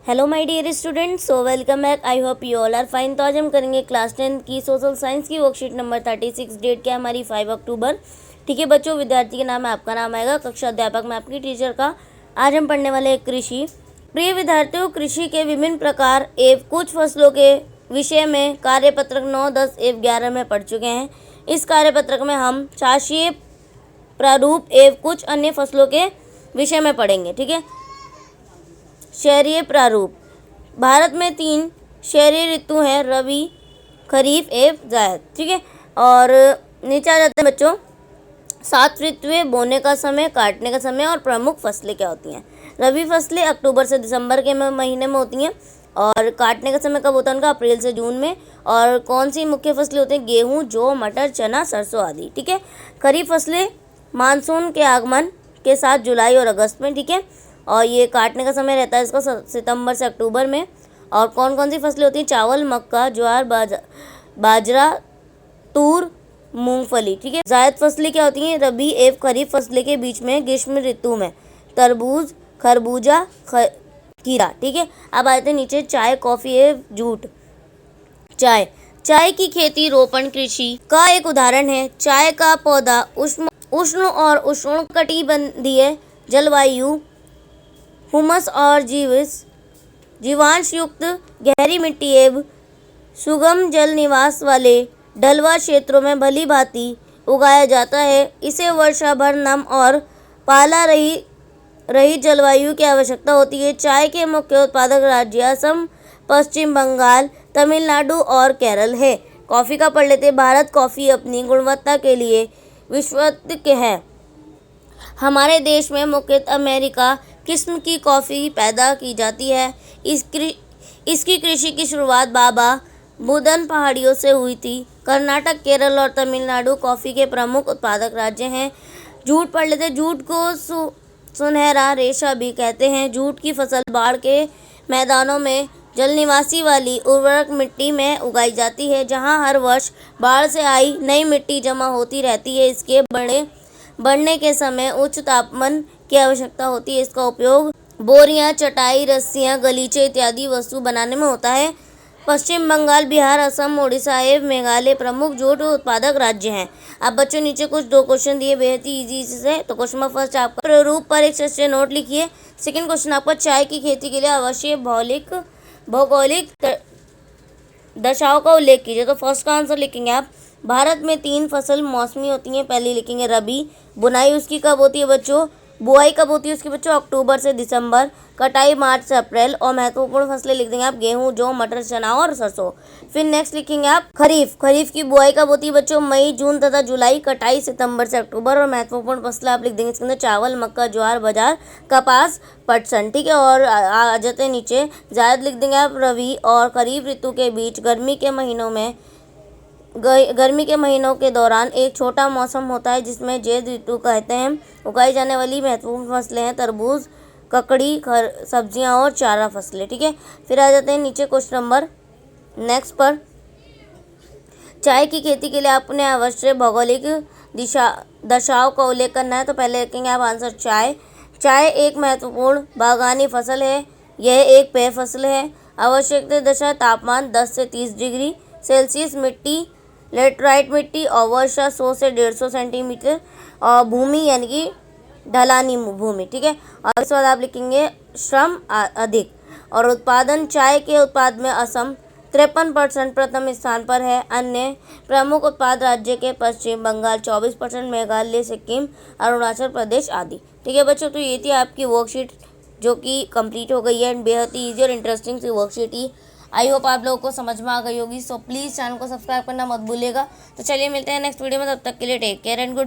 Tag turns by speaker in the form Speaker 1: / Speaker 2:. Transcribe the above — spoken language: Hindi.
Speaker 1: Hello my dear students, so welcome back. I hope you all are fine. तो आज हम करेंगे क्लास 10 की सोशल साइंस की वर्कशीट नंबर 36। डेट क्या है हमारी 5 अक्टूबर। ठीक है बच्चों, विद्यार्थी के नाम है, आपका नाम आएगा, कक्षा अध्यापक मैं आपकी टीचर का। आज हम पढ़ने वाले हैं कृषि। प्रिय विद्यार्थियों, कृषि के विभिन्न प्रकार एवं कुछ फसलों के विषय में कार्यपत्रक 9, 10 एवं 11 में पढ़ चुके हैं। इस कार्यपत्रक में हम चाषीय प्रारूप एवं कुछ अन्य फसलों के विषय में पढ़ेंगे। ठीक है, शहरीय प्रारूप। भारत में 3 शहरीय ऋतु हैं, रबी, खरीफ एवं जायद। ठीक है, और नीचे आ जाते हैं बच्चों 7 ऋतुएं, बोने का समय, काटने का समय और प्रमुख फसलें क्या होती हैं। रबी फसलें अक्टूबर से दिसंबर के महीने में होती हैं और काटने का समय कब होता है उनका, अप्रैल से जून में। और कौन सी मुख्य फसलें होती हैं, गेहूँ, जौ, मटर, चना, सरसों आदि। ठीक है, खरीफ फसलें मानसून के आगमन के साथ जुलाई और अगस्त में। ठीक है, और ये काटने का समय रहता है इसका सितंबर से अक्टूबर में। और कौन कौन सी फसलें होती हैं, चावल, मक्का, ज्वार, बाजरा, तूर, मूंगफली। ठीक है, जायद फसलें क्या होती हैं, रबी एवं खरीफ फसलें के बीच में ग्रीष्म ऋतु में तरबूज, खरबूजा, खीरा। ठीक है, अब आते हैं नीचे चाय, कॉफी एवं जूट। चाय की खेती रोपण कृषि का एक उदाहरण है। चाय का पौधा उष्ण और उष्णकटिबंधीय जलवायु, हुमस और जीवांश युक्त गहरी मिट्टी एवं सुगम जल निवास वाले ढलुआ क्षेत्रों में भली भांति उगाया जाता है। इसे वर्षा भर नम और पाला रही जलवायु की आवश्यकता होती है। चाय के मुख्य उत्पादक राज्य असम, पश्चिम बंगाल, तमिलनाडु और केरल है। कॉफ़ी का पढ़ लेते हैं। भारत कॉफ़ी अपनी गुणवत्ता के लिए विश्वविख्यात है। हमारे देश में मुख्यतः अमेरिका किस्म की कॉफ़ी पैदा की जाती है। इसकी कृषि की शुरुआत बाबा बुदन पहाड़ियों से हुई थी। कर्नाटक, केरल और तमिलनाडु कॉफ़ी के प्रमुख उत्पादक राज्य हैं। जूट पढ़ लेते हैं। जूट को सुनहरा रेशा भी कहते हैं। जूट की फसल बाढ़ के मैदानों में जल निवासी वाली उर्वरक मिट्टी में उगाई जाती है, जहां हर वर्ष बाढ़ से आई नई मिट्टी जमा होती रहती है। इसके बढ़ने के समय उच्च तापमान की आवश्यकता होती है। इसका उपयोग बोरियां, चटाई, रस्सियां, गलीचे इत्यादि वस्तु बनाने में होता है। पश्चिम बंगाल, बिहार, असम, उड़ीसा एवं मेघालय प्रमुख जूट उत्पादक राज्य हैं। अब बच्चों नीचे कुछ 2 क्वेश्चन दिए बेहद ही इजी से। तो क्वेश्चन नंबर फर्स्ट आपका प्रारूप पर एक सच्चे नोट लिखिए। सेकंड क्वेश्चन आपका चाय की खेती के लिए आवश्यक भौगोलिक दशाओं का उल्लेख कीजिए। तो फर्स्ट का आंसर लिखेंगे आप, भारत में 3 फसल मौसमी होती हैं। पहली लिखेंगे रबी, बुनाई उसकी कब होती है बच्चों, बुआई कब होती है उसकी बच्चों, अक्टूबर से दिसंबर, कटाई मार्च से अप्रैल। और महत्वपूर्ण फसलें लिख देंगे आप, गेहूं, जौ, मटर, चना और सरसों। फिर नेक्स्ट लिखेंगे आप खरीफ की बुआई कब होती है बच्चों, मई, जून तथा जुलाई, कटाई सितंबर से अक्टूबर। और महत्वपूर्ण फसलें आप लिख देंगे इसके अंदर चावल, मक्का, ज्वार, बाजरा, कपास, पटसन। ठीक है, और आ जाते हैं नीचे जायद लिख देंगे आप, रबी और खरीफ ऋतु के बीच गर्मी के महीनों के दौरान एक छोटा मौसम होता है जिसमें ज़ैद ऋतु कहते हैं। उगाई जाने वाली महत्वपूर्ण फसलें हैं तरबूज, ककड़ी, सब्जियां और चारा फसलें। ठीक है, फिर आ जाते हैं नीचे क्वेश्चन नंबर नेक्स्ट पर। चाय की खेती के लिए आपने आवश्यक भौगोलिक दशाओं का उल्लेख करना है। तो पहले लिखेंगे आप आंसर चाय एक महत्वपूर्ण बागानी फसल है। यह एक पेय फसल है। आवश्यक दशा तापमान 10 से 30 डिग्री सेल्सियस, मिट्टी लेटराइट मिट्टी और वर्षा 100 से 150 सेंटीमीटर और भूमि यानी कि ढलानी भूमि। ठीक है, और इसके बाद आप लिखेंगे श्रम अधिक। और उत्पादन, चाय के उत्पाद में असम 53% प्रथम स्थान पर है। अन्य प्रमुख उत्पाद राज्य के पश्चिम बंगाल 24%, मेघालय, सिक्किम, अरुणाचल प्रदेश आदि। ठीक है बच्चों, तो ये थी आपकी वर्कशीट जो कि कंप्लीट हो गई है एंड बेहद ही ईजी और इंटरेस्टिंग सी वर्कशीट ही। आई होप आप लोगों को समझ में आ गई होगी। सो प्लीज़ चैनल को सब्सक्राइब करना मत भूलिएगा। तो चलिए मिलते हैं नेक्स्ट वीडियो में, तब तक के लिए take care and good bye.